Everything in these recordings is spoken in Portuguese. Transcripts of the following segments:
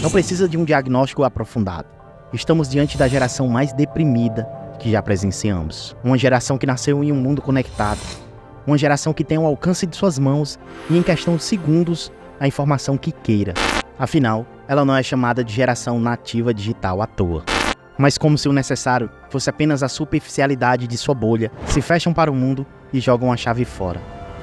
Não precisa de um diagnóstico aprofundado. Estamos diante da geração mais deprimida que já presenciamos. Uma geração que nasceu em um mundo conectado. Uma geração que tem ao alcance de suas mãos e em questão de segundos a informação que queira. Afinal, ela não é chamada de geração nativa digital à toa. Mas como se o necessário fosse apenas a superficialidade de sua bolha, se fecham para o mundo e jogam a chave fora.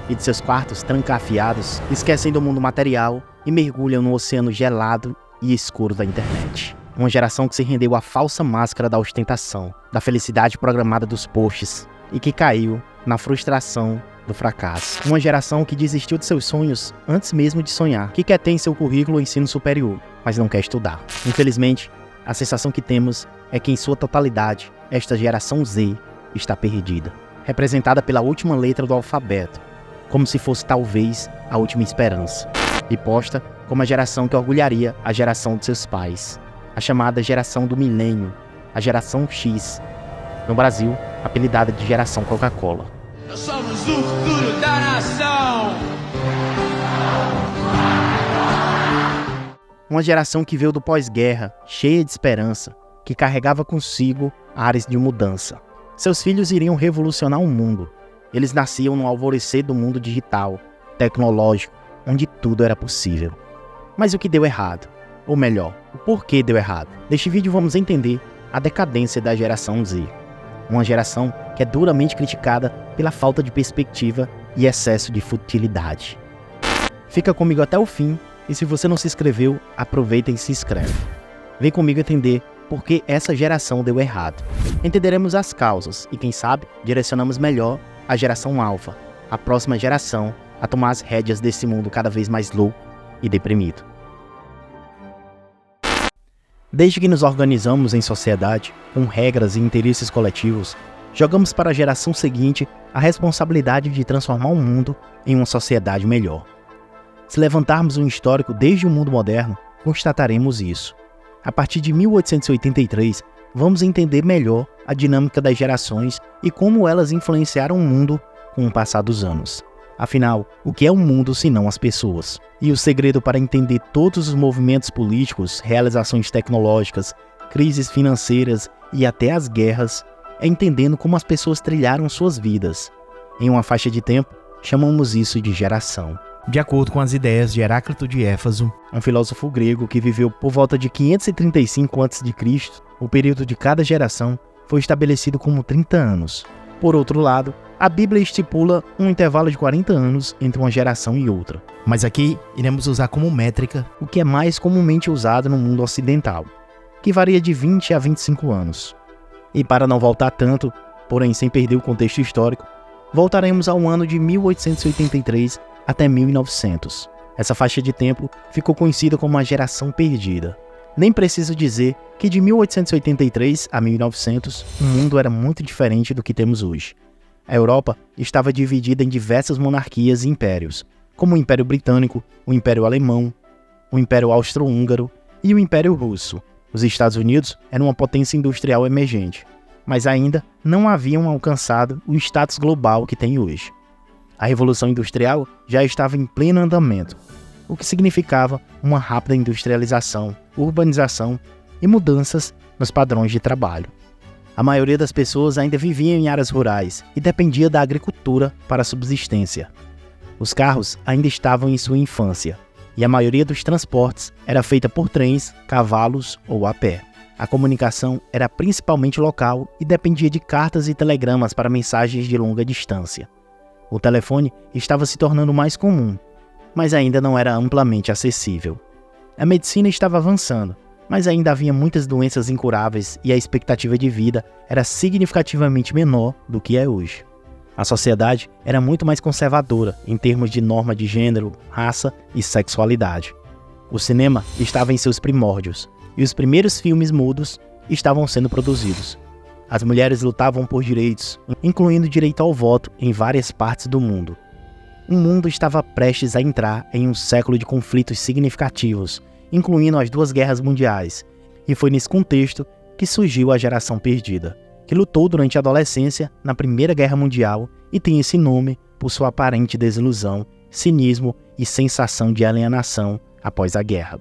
E de seus quartos trancafiados, esquecem do mundo material e mergulham no oceano gelado e escuro da internet. Uma geração que se rendeu à falsa máscara da ostentação, da felicidade programada dos posts e que caiu na frustração do fracasso. Uma geração que desistiu de seus sonhos antes mesmo de sonhar, que quer ter em seu currículo o ensino superior, mas não quer estudar. Infelizmente, a sensação que temos é que em sua totalidade, esta geração Z está perdida, representada pela última letra do alfabeto, como se fosse talvez a última esperança, e posta como a geração que orgulharia a geração de seus pais, a chamada geração do milênio, a geração X, no Brasil, apelidada de geração Coca-Cola. Nós somos o futuro da nação! Uma geração que veio do pós-guerra, cheia de esperança, que carregava consigo ares de mudança. Seus filhos iriam revolucionar o mundo. Eles nasciam no alvorecer do mundo digital, tecnológico, onde tudo era possível. Mas o que deu errado? Ou melhor, o porquê deu errado? Neste vídeo vamos entender a decadência da geração Z. Uma geração que é duramente criticada pela falta de perspectiva e excesso de futilidade. Fica comigo até o fim e se você não se inscreveu, aproveita e se inscreve. Vem comigo entender por que essa geração deu errado. Entenderemos as causas e quem sabe direcionamos melhor a geração Alpha, a próxima geração a tomar as rédeas desse mundo cada vez mais louco e deprimido. Desde que nos organizamos em sociedade, com regras e interesses coletivos, jogamos para a geração seguinte a responsabilidade de transformar o mundo em uma sociedade melhor. Se levantarmos um histórico desde o mundo moderno, constataremos isso. A partir de 1883, vamos entender melhor a dinâmica das gerações e como elas influenciaram o mundo com o passar dos anos. Afinal, o que é o mundo se não as pessoas? E o segredo para entender todos os movimentos políticos, realizações tecnológicas, crises financeiras e até as guerras é entendendo como as pessoas trilharam suas vidas. Em uma faixa de tempo, chamamos isso de geração. De acordo com as ideias de Heráclito de Éfaso, um filósofo grego que viveu por volta de 535 a.C., o período de cada geração foi estabelecido como 30 anos. Por outro lado, a Bíblia estipula um intervalo de 40 anos entre uma geração e outra. Mas aqui iremos usar como métrica o que é mais comumente usado no mundo ocidental, que varia de 20 a 25 anos. E para não voltar tanto, porém sem perder o contexto histórico, voltaremos ao ano de 1883 até 1900. Essa faixa de tempo ficou conhecida como a geração perdida. Nem preciso dizer que de 1883 a 1900, o mundo era muito diferente do que temos hoje. A Europa estava dividida em diversas monarquias e impérios, como o Império Britânico, o Império Alemão, o Império Austro-Húngaro e o Império Russo. Os Estados Unidos eram uma potência industrial emergente, mas ainda não haviam alcançado o status global que tem hoje. A Revolução Industrial já estava em pleno andamento, o que significava uma rápida industrialização, urbanização e mudanças nos padrões de trabalho. A maioria das pessoas ainda vivia em áreas rurais e dependia da agricultura para a subsistência. Os carros ainda estavam em sua infância, e a maioria dos transportes era feita por trens, cavalos ou a pé. A comunicação era principalmente local e dependia de cartas e telegramas para mensagens de longa distância. O telefone estava se tornando mais comum, mas ainda não era amplamente acessível. A medicina estava avançando, mas ainda havia muitas doenças incuráveis e a expectativa de vida era significativamente menor do que é hoje. A sociedade era muito mais conservadora em termos de norma de gênero, raça e sexualidade. O cinema estava em seus primórdios e os primeiros filmes mudos estavam sendo produzidos. As mulheres lutavam por direitos, incluindo direito ao voto em várias partes do mundo. O mundo estava prestes a entrar em um século de conflitos significativos, incluindo as duas guerras mundiais, e foi nesse contexto que surgiu a geração perdida, que lutou durante a adolescência na Primeira Guerra Mundial e tem esse nome por sua aparente desilusão, cinismo e sensação de alienação após a guerra.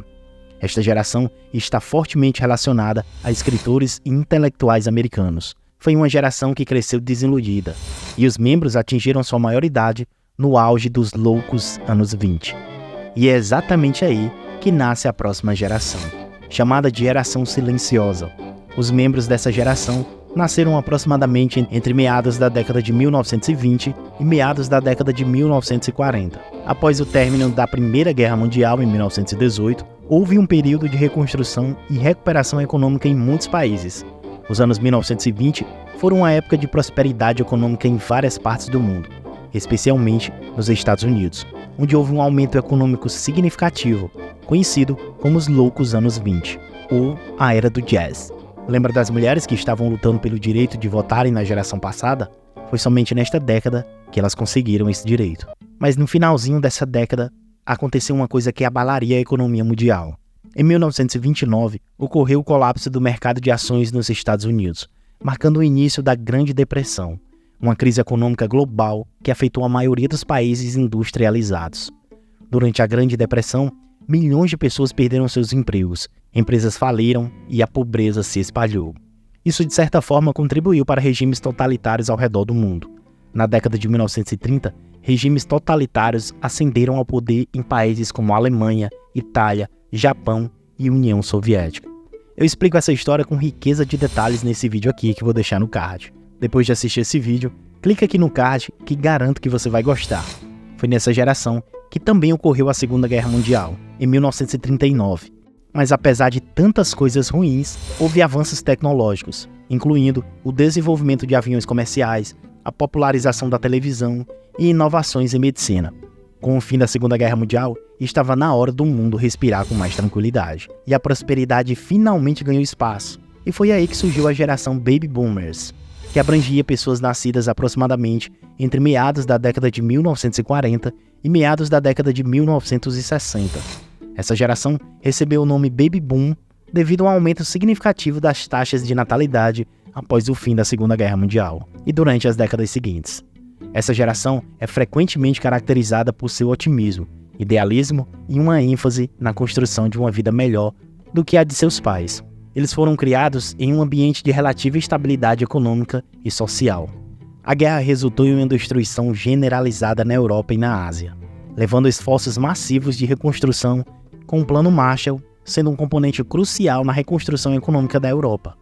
Esta geração está fortemente relacionada a escritores e intelectuais americanos. Foi uma geração que cresceu desiludida, e os membros atingiram sua maioridade no auge dos loucos anos 20. E é exatamente aí que nasce a próxima geração, chamada de Geração Silenciosa. Os membros dessa geração nasceram aproximadamente entre meados da década de 1920 e meados da década de 1940. Após o término da Primeira Guerra Mundial, em 1918, houve um período de reconstrução e recuperação econômica em muitos países. Os anos 1920 foram uma época de prosperidade econômica em várias partes do mundo, especialmente nos Estados Unidos, onde houve um aumento econômico significativo, conhecido como os loucos anos 20, ou a era do jazz. Lembra das mulheres que estavam lutando pelo direito de votarem na geração passada? Foi somente nesta década que elas conseguiram esse direito. Mas no finalzinho dessa década, aconteceu uma coisa que abalaria a economia mundial. Em 1929, ocorreu o colapso do mercado de ações nos Estados Unidos, marcando o início da Grande Depressão, uma crise econômica global que afetou a maioria dos países industrializados. Durante a Grande Depressão, milhões de pessoas perderam seus empregos, empresas faliram e a pobreza se espalhou. Isso, de certa forma, contribuiu para regimes totalitários ao redor do mundo. Na década de 1930, regimes totalitários ascenderam ao poder em países como Alemanha, Itália, Japão e União Soviética. Eu explico essa história com riqueza de detalhes nesse vídeo aqui que vou deixar no card. Depois de assistir esse vídeo, clica aqui no card que garanto que você vai gostar. Foi nessa geração que também ocorreu a Segunda Guerra Mundial, em 1939. Mas apesar de tantas coisas ruins, houve avanços tecnológicos, incluindo o desenvolvimento de aviões comerciais, a popularização da televisão e inovações em medicina. Com o fim da Segunda Guerra Mundial, estava na hora do mundo respirar com mais tranquilidade, e a prosperidade finalmente ganhou espaço. E foi aí que surgiu a geração Baby Boomers, que abrangia pessoas nascidas aproximadamente entre meados da década de 1940 e meados da década de 1960. Essa geração recebeu o nome Baby Boom devido ao aumento significativo das taxas de natalidade após o fim da Segunda Guerra Mundial e durante as décadas seguintes. Essa geração é frequentemente caracterizada por seu otimismo, idealismo e uma ênfase na construção de uma vida melhor do que a de seus pais. Eles foram criados em um ambiente de relativa estabilidade econômica e social. A guerra resultou em uma destruição generalizada na Europa e na Ásia, levando a esforços massivos de reconstrução, com o Plano Marshall sendo um componente crucial na reconstrução econômica da Europa.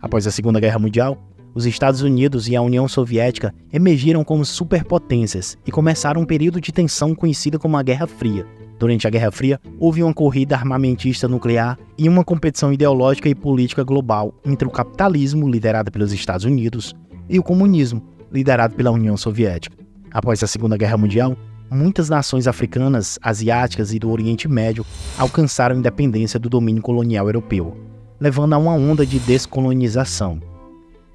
Após a Segunda Guerra Mundial, os Estados Unidos e a União Soviética emergiram como superpotências e começaram um período de tensão conhecido como a Guerra Fria. Durante a Guerra Fria, houve uma corrida armamentista nuclear e uma competição ideológica e política global entre o capitalismo, liderado pelos Estados Unidos, e o comunismo, liderado pela União Soviética. Após a Segunda Guerra Mundial, muitas nações africanas, asiáticas e do Oriente Médio alcançaram a independência do domínio colonial europeu, levando a uma onda de descolonização.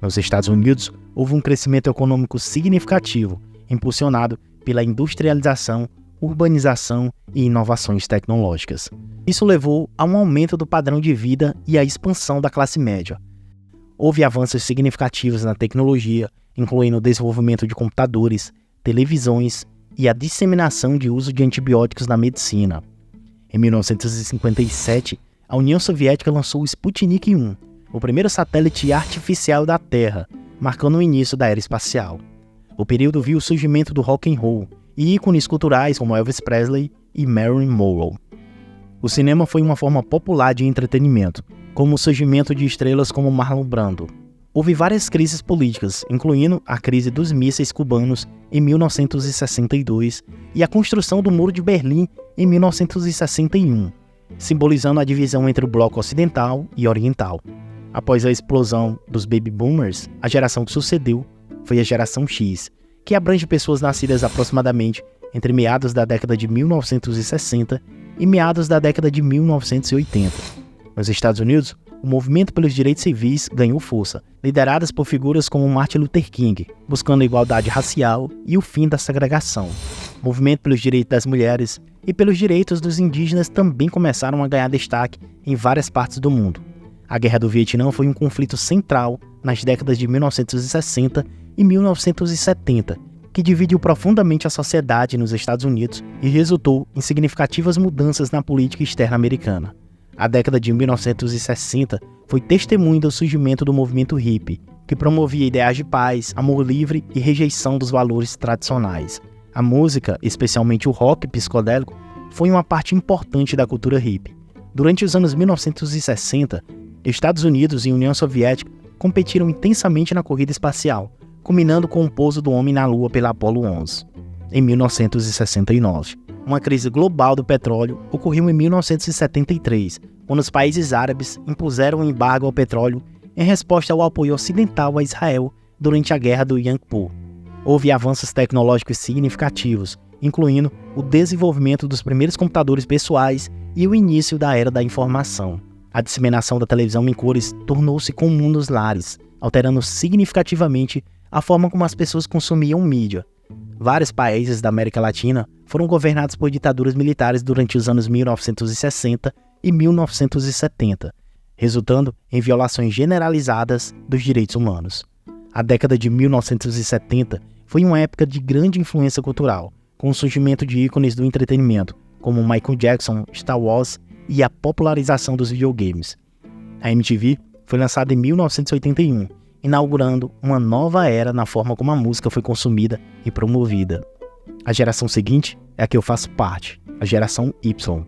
Nos Estados Unidos, houve um crescimento econômico significativo, impulsionado pela industrialização, urbanização e inovações tecnológicas. Isso levou a um aumento do padrão de vida e à expansão da classe média. Houve avanços significativos na tecnologia, incluindo o desenvolvimento de computadores, televisões e a disseminação de uso de antibióticos na medicina. Em 1957, a União Soviética lançou o Sputnik 1, o primeiro satélite artificial da Terra, marcando o início da era espacial. O período viu o surgimento do rock and roll e ícones culturais como Elvis Presley e Marilyn Monroe. O cinema foi uma forma popular de entretenimento, como o surgimento de estrelas como Marlon Brando. Houve várias crises políticas, incluindo a crise dos mísseis cubanos em 1962 e a construção do Muro de Berlim em 1961, simbolizando a divisão entre o bloco ocidental e oriental. Após a explosão dos Baby Boomers, a geração que sucedeu foi a geração X, que abrange pessoas nascidas aproximadamente entre meados da década de 1960 e meados da década de 1980. Nos Estados Unidos, o movimento pelos direitos civis ganhou força, lideradas por figuras como Martin Luther King, buscando a igualdade racial e o fim da segregação. O movimento pelos direitos das mulheres e pelos direitos dos indígenas também começaram a ganhar destaque em várias partes do mundo. A Guerra do Vietnã foi um conflito central nas décadas de 1960 e 1970, que dividiu profundamente a sociedade nos Estados Unidos e resultou em significativas mudanças na política externa americana. A década de 1960 foi testemunho do surgimento do movimento hippie, que promovia ideais de paz, amor livre e rejeição dos valores tradicionais. A música, especialmente o rock psicodélico, foi uma parte importante da cultura hippie. Durante os anos 1960, Estados Unidos e União Soviética competiram intensamente na corrida espacial, culminando com o pouso do homem na Lua pela Apollo 11. Em 1969, uma crise global do petróleo ocorreu em 1973, quando os países árabes impuseram um embargo ao petróleo em resposta ao apoio ocidental a Israel durante a Guerra do Yom Kippur. Houve avanços tecnológicos significativos, incluindo o desenvolvimento dos primeiros computadores pessoais e o início da era da informação. A disseminação da televisão em cores tornou-se comum nos lares, alterando significativamente a forma como as pessoas consumiam mídia. Vários países da América Latina foram governados por ditaduras militares durante os anos 1960 e 1970, resultando em violações generalizadas dos direitos humanos. A década de 1970 foi uma época de grande influência cultural, com o surgimento de ícones do entretenimento, como Michael Jackson, Star Wars e a popularização dos videogames. A MTV foi lançada em 1981, inaugurando uma nova era na forma como a música foi consumida e promovida. A geração seguinte é a que eu faço parte, a geração Y.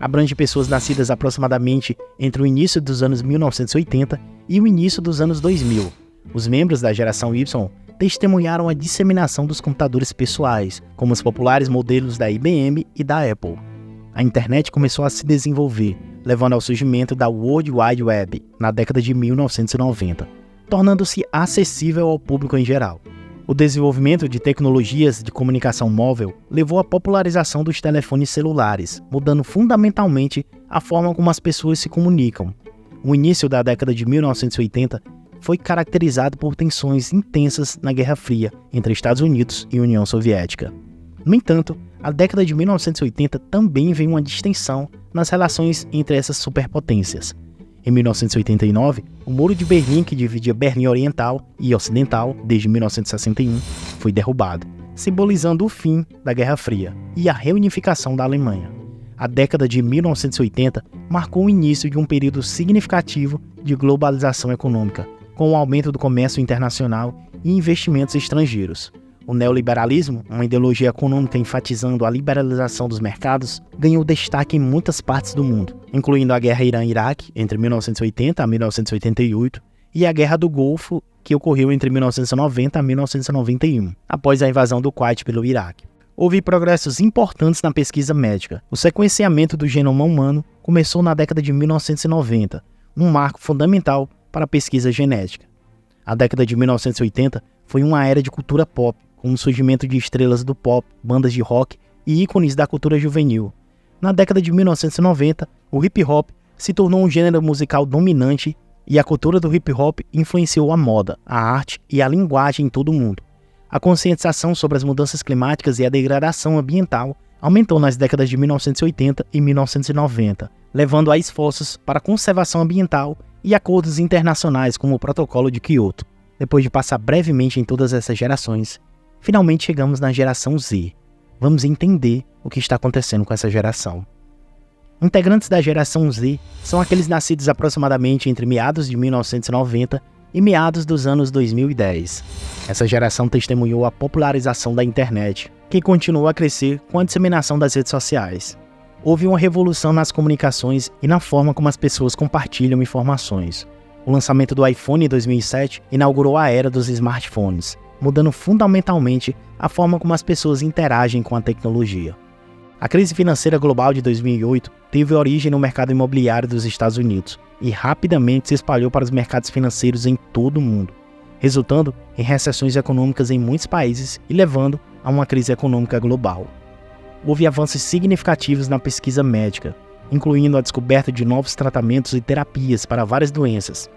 Abrange pessoas nascidas aproximadamente entre o início dos anos 1980 e o início dos anos 2000. Os membros da geração Y testemunharam a disseminação dos computadores pessoais, como os populares modelos da IBM e da Apple. A internet começou a se desenvolver, levando ao surgimento da World Wide Web na década de 1990, tornando-se acessível ao público em geral. O desenvolvimento de tecnologias de comunicação móvel levou à popularização dos telefones celulares, mudando fundamentalmente a forma como as pessoas se comunicam. O início da década de 1980 foi caracterizado por tensões intensas na Guerra Fria entre Estados Unidos e União Soviética. No entanto, a década de 1980 também veio uma distensão nas relações entre essas superpotências. Em 1989, o Muro de Berlim, que dividia Berlim Oriental e Ocidental desde 1961, foi derrubado, simbolizando o fim da Guerra Fria e a reunificação da Alemanha. A década de 1980 marcou o início de um período significativo de globalização econômica, com o aumento do comércio internacional e investimentos estrangeiros. O neoliberalismo, uma ideologia econômica enfatizando a liberalização dos mercados, ganhou destaque em muitas partes do mundo, incluindo a Guerra Irã-Iraque entre 1980 a 1988 e a Guerra do Golfo, que ocorreu entre 1990 a 1991, após a invasão do Kuwait pelo Iraque. Houve progressos importantes na pesquisa médica. O sequenciamento do genoma humano começou na década de 1990, um marco fundamental para a pesquisa genética. A década de 1980 foi uma era de cultura pop, com o surgimento de estrelas do pop, bandas de rock e ícones da cultura juvenil. Na década de 1990, o hip hop se tornou um gênero musical dominante e a cultura do hip hop influenciou a moda, a arte e a linguagem em todo o mundo. A conscientização sobre as mudanças climáticas e a degradação ambiental aumentou nas décadas de 1980 e 1990, levando a esforços para a conservação ambiental e acordos internacionais como o Protocolo de Kyoto. Depois de passar brevemente em todas essas gerações, finalmente chegamos na geração Z. Vamos entender o que está acontecendo com essa geração. Integrantes da geração Z são aqueles nascidos aproximadamente entre meados de 1990 e meados dos anos 2010. Essa geração testemunhou a popularização da internet, que continuou a crescer com a disseminação das redes sociais. Houve uma revolução nas comunicações e na forma como as pessoas compartilham informações. O lançamento do iPhone em 2007 inaugurou a era dos smartphones, mudando fundamentalmente a forma como as pessoas interagem com a tecnologia. A crise financeira global de 2008 teve origem no mercado imobiliário dos Estados Unidos e rapidamente se espalhou para os mercados financeiros em todo o mundo, resultando em recessões econômicas em muitos países e levando a uma crise econômica global. Houve avanços significativos na pesquisa médica, incluindo a descoberta de novos tratamentos e terapias para várias doenças,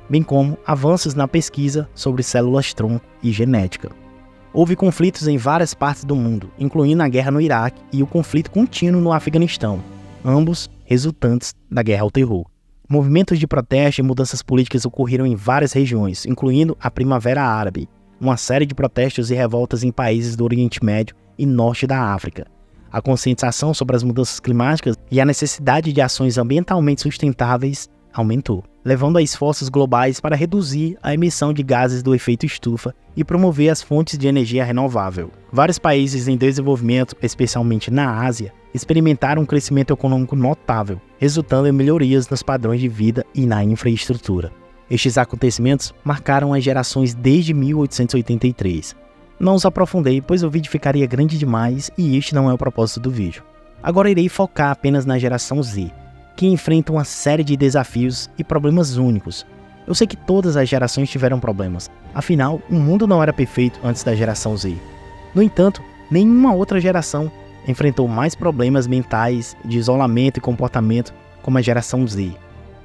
bem como avanços na pesquisa sobre células-tronco e genética. Houve conflitos em várias partes do mundo, incluindo a guerra no Iraque e o conflito contínuo no Afeganistão, ambos resultantes da guerra ao terror. Movimentos de protesto e mudanças políticas ocorreram em várias regiões, incluindo a Primavera Árabe, uma série de protestos e revoltas em países do Oriente Médio e Norte da África. A conscientização sobre as mudanças climáticas e a necessidade de ações ambientalmente sustentáveis aumentou, levando a esforços globais para reduzir a emissão de gases do efeito estufa e promover as fontes de energia renovável. Vários países em desenvolvimento, especialmente na Ásia, experimentaram um crescimento econômico notável, resultando em melhorias nos padrões de vida e na infraestrutura. Estes acontecimentos marcaram as gerações desde 1883. Não os aprofundei, pois o vídeo ficaria grande demais e este não é o propósito do vídeo. Agora irei focar apenas na geração Z, que enfrenta uma série de desafios e problemas únicos. Eu sei que todas as gerações tiveram problemas, afinal, o mundo não era perfeito antes da geração Z. No entanto, nenhuma outra geração enfrentou mais problemas mentais, de isolamento e comportamento como a geração Z.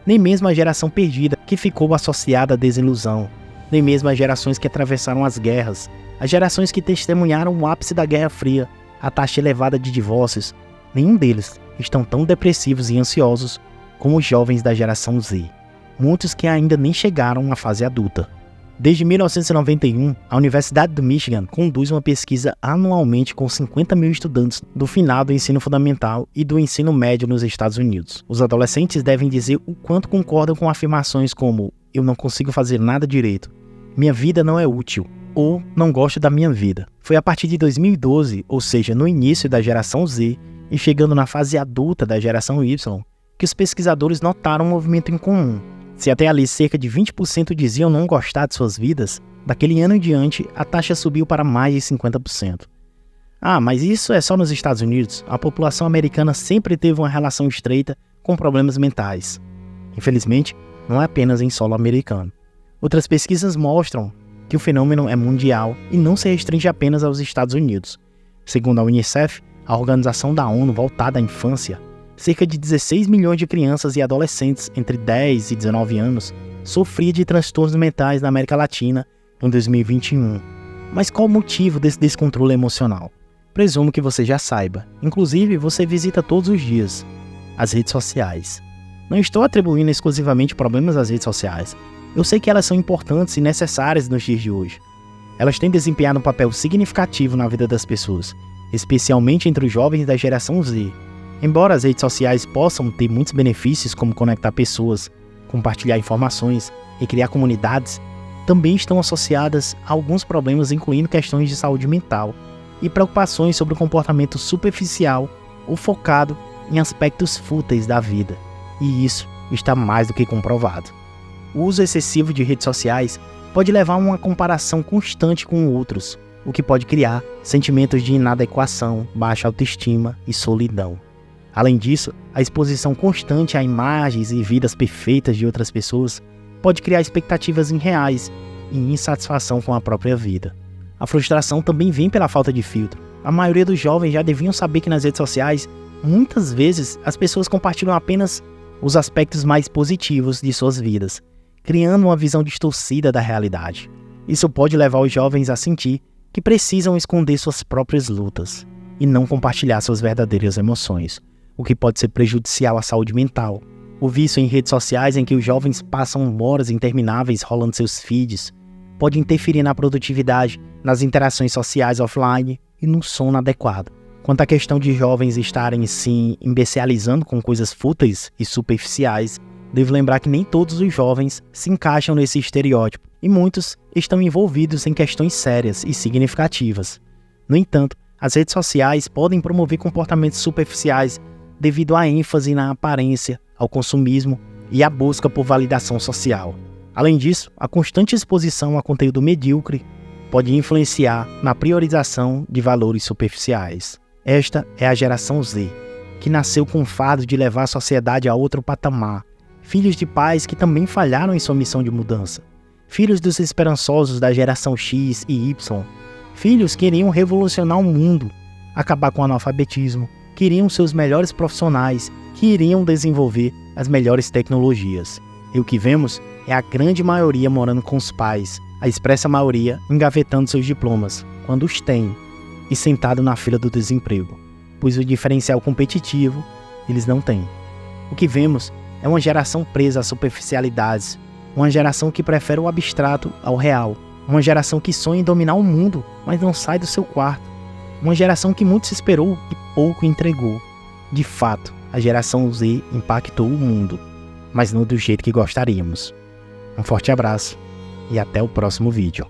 Nem mesmo a geração perdida, que ficou associada à desilusão, nem mesmo as gerações que atravessaram as guerras, as gerações que testemunharam o ápice da Guerra Fria, a taxa elevada de divórcios, nenhum deles estão tão depressivos e ansiosos como os jovens da geração Z, muitos que ainda nem chegaram à fase adulta. Desde 1991, a Universidade do Michigan conduz uma pesquisa anualmente com 50 mil estudantes do final do ensino fundamental e do ensino médio nos Estados Unidos. Os adolescentes devem dizer o quanto concordam com afirmações como "eu não consigo fazer nada direito", "minha vida não é útil", ou "não gosto da minha vida". Foi a partir de 2012, ou seja, no início da geração Z e chegando na fase adulta da geração Y, que os pesquisadores notaram um movimento em comum. Se até ali cerca de 20% diziam não gostar de suas vidas, daquele ano em diante a taxa subiu para mais de 50%. Ah, mas isso é só nos Estados Unidos. A população americana sempre teve uma relação estreita com problemas mentais. Infelizmente, não é apenas em solo americano. Outras pesquisas mostram que o fenômeno é mundial e não se restringe apenas aos Estados Unidos. Segundo a UNICEF, a Organização da ONU voltada à infância, cerca de 16 milhões de crianças e adolescentes entre 10 e 19 anos sofriam de transtornos mentais na América Latina em 2021. Mas qual o motivo desse descontrole emocional? Presumo que você já saiba. Inclusive, você visita todos os dias as redes sociais. Não estou atribuindo exclusivamente problemas às redes sociais. Eu sei que elas são importantes e necessárias nos dias de hoje. Elas têm desempenhado um papel significativo na vida das pessoas, especialmente entre os jovens da geração Z. Embora as redes sociais possam ter muitos benefícios como conectar pessoas, compartilhar informações e criar comunidades, também estão associadas a alguns problemas incluindo questões de saúde mental e preocupações sobre o comportamento superficial ou focado em aspectos fúteis da vida, e isso está mais do que comprovado. O uso excessivo de redes sociais pode levar a uma comparação constante com outros, o que pode criar sentimentos de inadequação, baixa autoestima e solidão. Além disso, a exposição constante a imagens e vidas perfeitas de outras pessoas pode criar expectativas irreais e insatisfação com a própria vida. A frustração também vem pela falta de filtro. A maioria dos jovens já deviam saber que nas redes sociais, muitas vezes, as pessoas compartilham apenas os aspectos mais positivos de suas vidas, criando uma visão distorcida da realidade. Isso pode levar os jovens a sentir que precisam esconder suas próprias lutas e não compartilhar suas verdadeiras emoções, o que pode ser prejudicial à saúde mental. O vício em redes sociais em que os jovens passam horas intermináveis rolando seus feeds pode interferir na produtividade, nas interações sociais offline e no sono adequado. Quanto à questão de jovens estarem se imbecilizando com coisas fúteis e superficiais, devo lembrar que nem todos os jovens se encaixam nesse estereótipo e muitos estão envolvidos em questões sérias e significativas. No entanto, as redes sociais podem promover comportamentos superficiais devido à ênfase na aparência, ao consumismo e à busca por validação social. Além disso, a constante exposição a conteúdo medíocre pode influenciar na priorização de valores superficiais. Esta é a geração Z, que nasceu com o fardo de levar a sociedade a outro patamar, filhos de pais que também falharam em sua missão de mudança, filhos dos esperançosos da geração X e Y, filhos que iriam revolucionar o mundo, acabar com o analfabetismo, queriam seus melhores profissionais, que iriam desenvolver as melhores tecnologias. E o que vemos é a grande maioria morando com os pais, a expressa maioria engavetando seus diplomas, quando os tem, e sentado na fila do desemprego, pois o diferencial competitivo eles não têm. O que vemos É uma geração presa às superficialidades, uma geração que prefere o abstrato ao real, uma geração que sonha em dominar o mundo, mas não sai do seu quarto, uma geração que muito se esperou e pouco entregou. De fato, a geração Z impactou o mundo, mas não do jeito que gostaríamos. Um forte abraço e até o próximo vídeo.